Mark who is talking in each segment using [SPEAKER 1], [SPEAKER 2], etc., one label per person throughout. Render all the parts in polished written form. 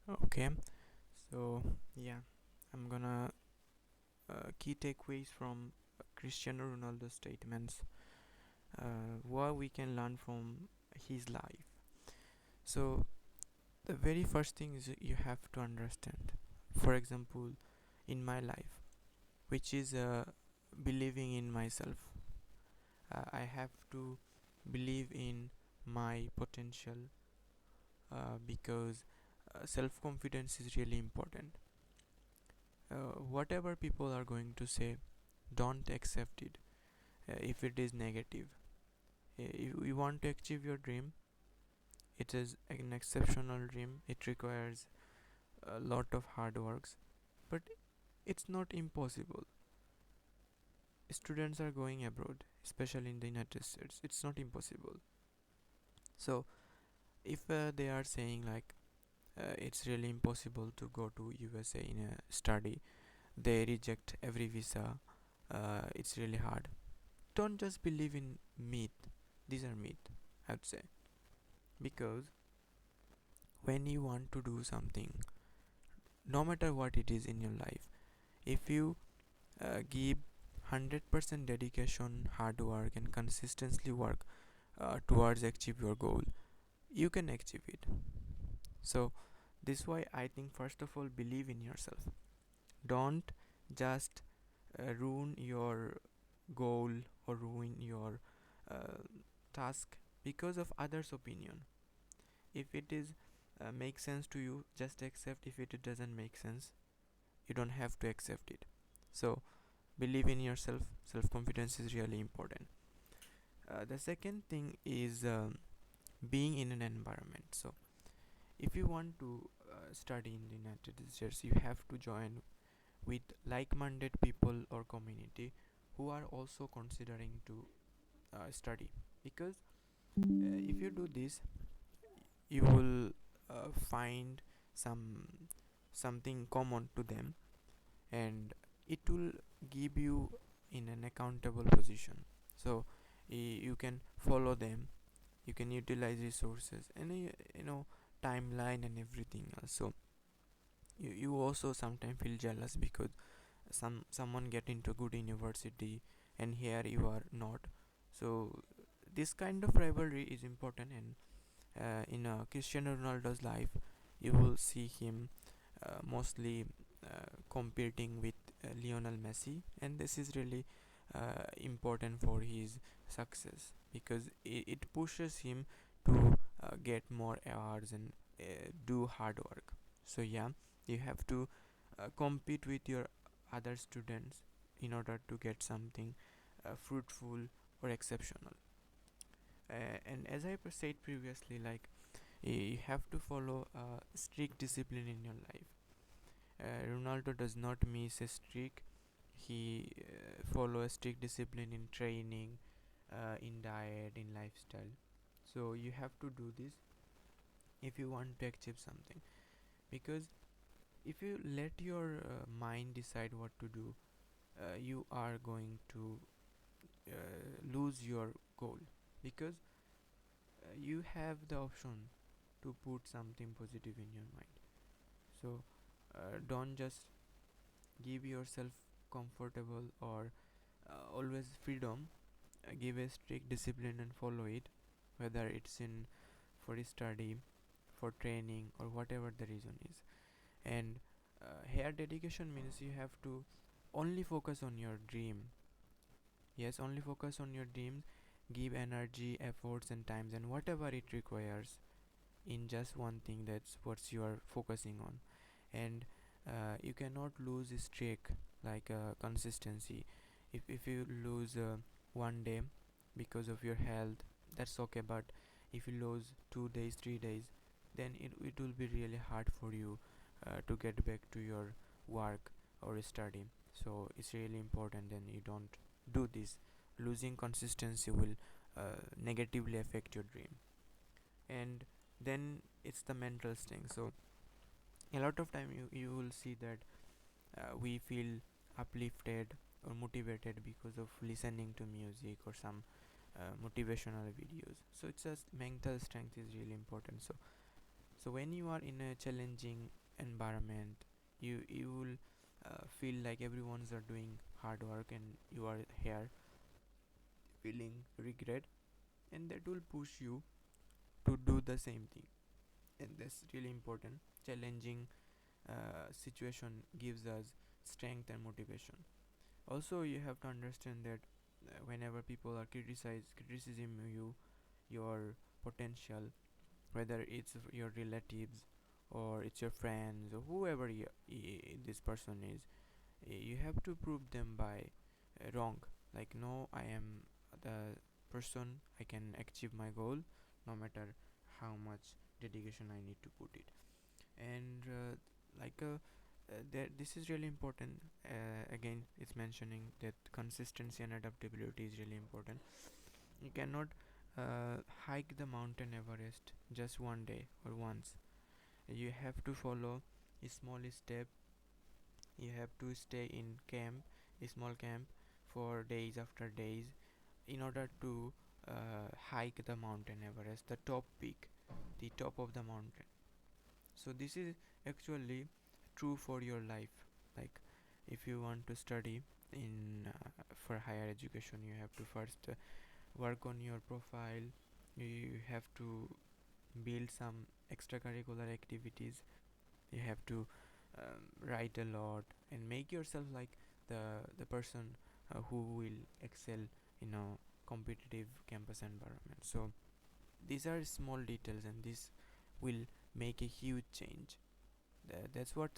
[SPEAKER 1] Okay, so yeah, I'm gonna key takeaways from Cristiano Ronaldo statements, what we can learn from his life. So the very first thing is you have to understand. For example, in my life, which is believing in myself. I have to believe in my potential because self confidence is really important. Whatever people are going to say, don't accept it if it is negative. If you want to achieve your dream, it is an exceptional dream. It requires a lot of hard works, but it's not impossible. Students are going abroad, especially in the United States. It's not impossible. So if they are saying like it's really impossible to go to USA in a study, they reject every visa, it's really hard. Don't just believe in myth. These are myth, I would say, because when you want to do something, no matter what it is in your life, if you give 100% dedication, hard work, and consistently work towards achieve your goal, you can achieve it. So this is why I think first of all believe in yourself. Don't just ruin your goal or ruin your uh, task because of others opinion. If it is make sense to you, just accept. If it doesn't make sense, you don't have to accept it. So believe in yourself. Self confidence is really important. The second thing is being in an environment. So if you want to study in the United States, you have to join with like-minded people or community who are also considering to study, because if you do this, you will find something common to them, and it will give you in an accountable position. So you can follow them, you can utilize resources and timeline and everything else. So you also sometimes feel jealous because someone get into good university and here you are not. So this kind of rivalry is important, and in Cristiano Ronaldo's life you will see him mostly competing with Lionel Messi, and this is really important for his success because it pushes him to get more awards and do hard work. So yeah, you have to compete with your other students in order to get something fruitful or exceptional. And as I said previously, like you have to follow strict discipline in your life. Ronaldo does not miss a streak. He follow a strict discipline in training, in diet, in lifestyle. So you have to do this if you want to achieve something, because if you let your mind decide what to do, you are going to lose your goal, because you have the option to put something positive in your mind. So don't just give yourself comfortable or always freedom. Give a strict discipline and follow it, whether it's in for study, for training, or whatever the reason is. And here dedication means you have to only focus on your dream. Yes, only focus on your dreams. Give energy, efforts, and times, and whatever it requires in just one thing. That's what you are focusing on. And you cannot lose a streak, like consistency. If you lose one day because of your health, that's okay, but if you lose 2 days, 3 days, then it will be really hard for you to get back to your work or study. So it's really important then you don't do this. Losing consistency will negatively affect your dream. And then it's the mental thing. So a lot of time you will see that we feel uplifted or motivated because of listening to music or some motivational videos. So it's just mental strength is really important. So So when you are in a challenging environment, you will feel like everyone's are doing hard work and you are here feeling regret, and that will push you to do the same thing. And that's really important. Challenging situation gives us strength and motivation. Also, you have to understand that whenever people are criticism you your potential, whether it's your relatives or it's your friends or whoever this person is, you have to prove them by wrong. Like, no, I am the person, I can achieve my goal no matter how much dedication I need to put it. And like this is really important. Again, it's mentioning that consistency and adaptability is really important. You cannot hike the mountain Everest just one day or once. You have to follow a small step. You have to stay in camp, a small camp, for days after days in order to hike the mountain Everest, the top peak, the top of the mountain. So this is actually true for your life. Like, if you want to study in for higher education, you have to first work on your profile. You have to build some extracurricular activities. You have to write a lot and make yourself like the person who will excel in a competitive campus environment. So these are small details, and this will make a huge change. That's what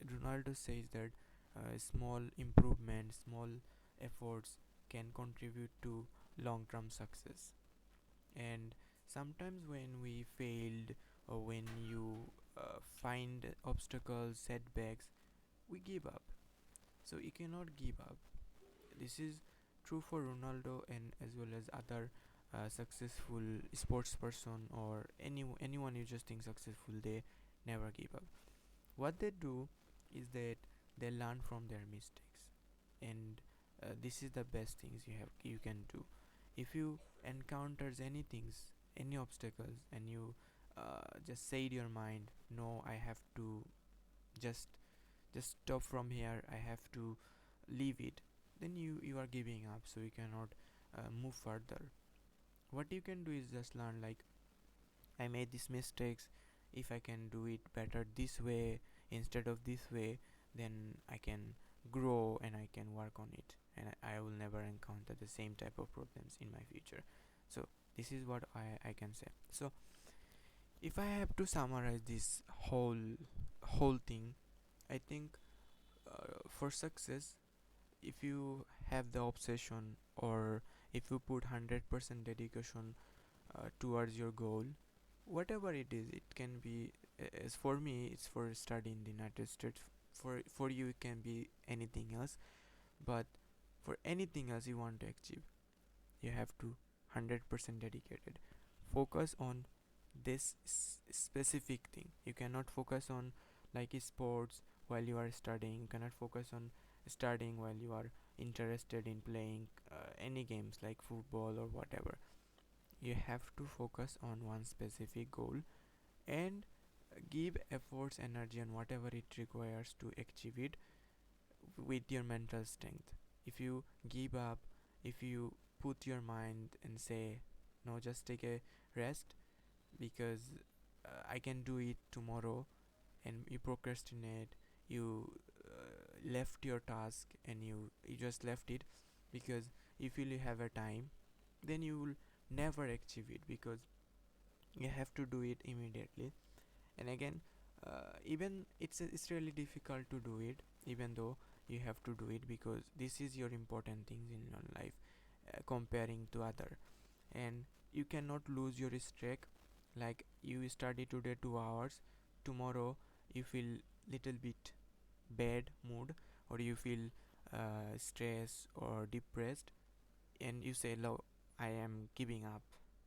[SPEAKER 1] Ronaldo says, that small improvements, small efforts can contribute to long-term success. And sometimes when we failed, or when you find obstacles, setbacks, we give up. So you cannot give up. This is true for Ronaldo and as well as other successful sports person, or anyone you just think successful. They never give up. What they do is that they learn from their mistakes, and this is the best things you can do. If you encounters any things, any obstacles, and you just say to your mind, no, I have to just stop from here, I have to leave it, then you are giving up, so you cannot move further. What you can do is just learn, like, I made these mistakes. If I can do it better this way instead of this way, then I can grow and I can work on it, and I will never encounter the same type of problems in my future. So this is what I can say. So if I have to summarize this whole thing, I think for success, if you have the obsession, or if you put 100% dedication towards your goal, whatever it is, it can be, as for me it's for study in the United States. For you it can be anything else, but for anything else you want to achieve, you have to 100% dedicated, focus on this specific thing. You cannot focus on like sports while you are studying. You cannot focus on studying while you are interested in playing any games like football or whatever. You have to focus on one specific goal, and give efforts, energy, and whatever it requires to achieve it with your mental strength. If you give up, if you put your mind and say, no, just take a rest, because I can do it tomorrow, and you procrastinate, you left your task, and you just left it because you feel you have a time, then you will never achieve it, because you have to do it immediately. And again, even it's really difficult to do it, even though you have to do it, because this is your important things in your life, comparing to other. And you cannot lose your streak. Like, you study today 2 hours, tomorrow you feel little bit bad mood, or you feel stressed or depressed, and you say, no, I am giving up.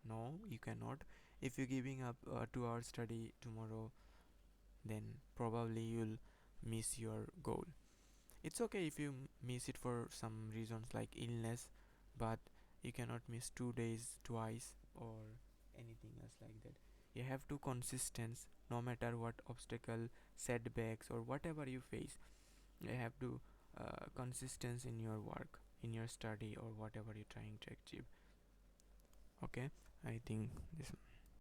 [SPEAKER 1] No, you cannot. If you're giving up 2 hour study tomorrow, then probably you'll miss your goal. It's okay if you miss it for some reasons like illness, but you cannot miss 2 days twice or anything else like that. You have to consistent no matter what obstacle, setbacks, or whatever you face. You have to consistent in your work, in your study, or whatever you're trying to achieve. Okay, I think this